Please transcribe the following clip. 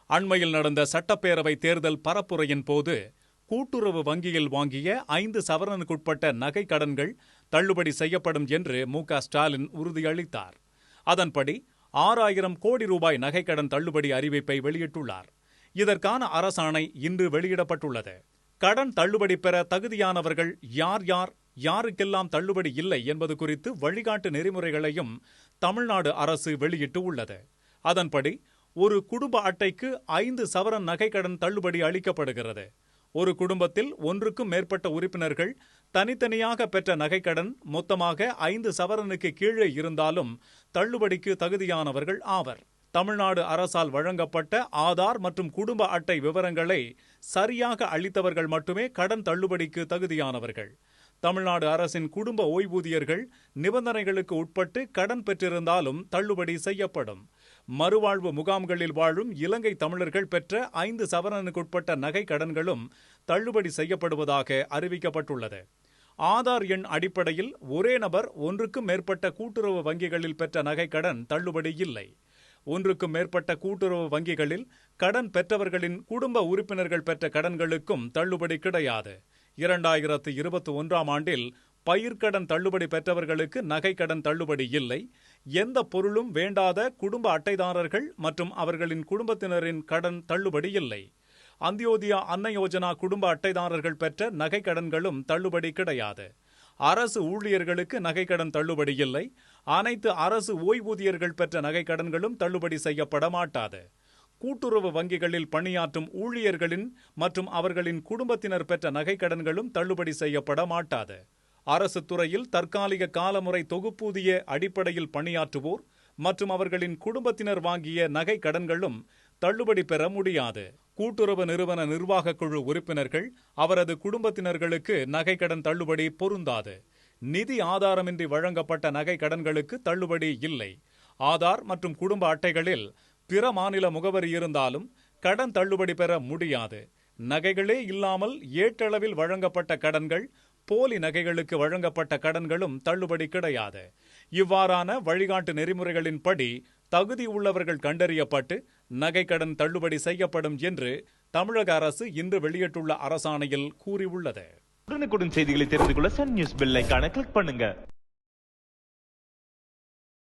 அண்மையில் நடந்த சட்டப்பேரவை தேர்தல் பரப்புரையின் போது கூட்டுறவு வங்கியில் வாங்கிய 5 சவரனுக்குட்பட்ட நகை கடன்கள் தள்ளுபடி செய்யப்படும் என்று மு.க.ஸ்டாலின் உறுதியளித்தார். அதன்படி 6000 கோடி ரூபாய் நகைக்கடன் தள்ளுபடி அறிவிப்பை வெளியிட்டுள்ளார். இதற்கான அரசாணை இன்று வெளியிடப்பட்டுள்ளது. கடன் தள்ளுபடி பெற தகுதியானவர்கள் யாருக்கெல்லாம் தள்ளுபடி இல்லை என்பது குறித்து வழிகாட்டு நெறிமுறைகளையும் தமிழ்நாடு அரசு வெளியிட்டு உள்ளது. அதன்படி ஒரு குடும்ப அட்டைக்கு 5 சவரன் நகைக்கடன் தள்ளுபடி அளிக்கப்படுகிறது. ஒரு குடும்பத்தில் ஒன்றுக்கும் மேற்பட்ட உறுப்பினர்கள் தனித்தனியாக பெற்ற நகைக்கடன் மொத்தமாக 5 சவரனுக்கு கீழே இருந்தாலும் தள்ளுபடிக்கு தகுதியானவர்கள் ஆவர். தமிழ்நாடு அரசால் வழங்கப்பட்ட ஆதார் மற்றும் குடும்ப அட்டை விவரங்களை சரியாக அளித்தவர்கள் மட்டுமே கடன் தள்ளுபடிக்கு தகுதியானவர்கள். தமிழ்நாடு அரசின் குடும்ப ஓய்வூதியர்கள் நிபந்தனைகளுக்கு உட்பட்டு கடன் பெற்றிருந்தாலும் தள்ளுபடி செய்யப்படும். மறுவாழ்வு முகாம்களில் வாழும் இலங்கை தமிழர்கள் பெற்ற 5 சவரனுக்குட்பட்ட நகை கடன்களும் தள்ளுபடி செய்யப்படுவதாக அறிவிக்கப்பட்டுள்ளது. ஆதார் எண் அடிப்படையில் ஒரே நபர் ஒன்றுக்கும் மேற்பட்ட கூட்டுறவு வங்கிகளில் பெற்ற நகைக்கடன் தள்ளுபடி இல்லை. ஒன்றுக்கும் மேற்பட்ட கூட்டுறவு வங்கிகளில் கடன் பெற்றவர்களின் குடும்ப உறுப்பினர்கள் பெற்ற கடன்களுக்கும் தள்ளுபடி கிடையாது. 2021ஆம் ஆண்டில் பயிர்க்கடன் தள்ளுபடி பெற்றவர்களுக்கு நகைக்கடன் தள்ளுபடி இல்லை. எந்த பொருளும் வேண்டாத குடும்ப அட்டைதாரர்கள் மற்றும் அவர்களின் குடும்பத்தினரின் கடன் தள்ளுபடி இல்லை. அந்தியோதயா அன்ன யோஜனா குடும்ப அட்டைதாரர்கள் பெற்ற நகைக்கடன்களும் தள்ளுபடி கிடையாது. அரசு ஊழியர்களுக்கு நகைக்கடன் தள்ளுபடி இல்லை. அனைத்து அரசு ஓய்வூதியர்கள் பெற்ற நகைக்கடன்களும் தள்ளுபடி செய்யப்பட மாட்டாது. கூட்டுறவு வங்கிகளில் பணியாற்றும் ஊழியர்களின் மற்றும் அவர்களின் குடும்பத்தினர் பெற்ற நகைக்கடன்களும் தள்ளுபடி செய்யப்பட மாட்டாது. அரசு துறையில் தற்காலிக காலமுறை தொகுப்பூதிய அடிப்படையில் பணியாற்றுவோர் மற்றும் அவர்களின் குடும்பத்தினர் வாங்கிய நகை கடன்களும் தள்ளுபடி பெற முடியாது. கூட்டுறவு நிறுவன நிர்வாக குழு உறுப்பினர்கள் அவரது குடும்பத்தினர்களுக்கு நகைக்கடன் தள்ளுபடி பொருந்தாது. நிதி ஆதாரமின்றி வழங்கப்பட்ட நகை கடன்களுக்கு தள்ளுபடி இல்லை. ஆதார் மற்றும் குடும்ப அட்டைகளில் பிற மாநில முகவரி இருந்தாலும் கடன் தள்ளுபடி பெற முடியாது. நகைகளே இல்லாமல் ஏட்டளவில் வழங்கப்பட்ட கடன்கள், போலி நகைகளுக்கு வழங்கப்பட்ட கடன்களும் தள்ளுபடி கிடையாது. இவ்வாறான வழிகாட்டு நெறிமுறைகளின்படி தகுதி உள்ளவர்கள் கண்டறியப்பட்டு நகைக்கடன் தள்ளுபடி செய்யப்படும் என்று தமிழக அரசு இன்று வெளியிட்டுள்ள அரசாணையில் கூறியுள்ளது. உடனுக்குடன் செய்திகளை தெரிந்து கொள்ள சன் நியூஸ் பெல் ஐகானை கிளிக் பண்ணுங்க.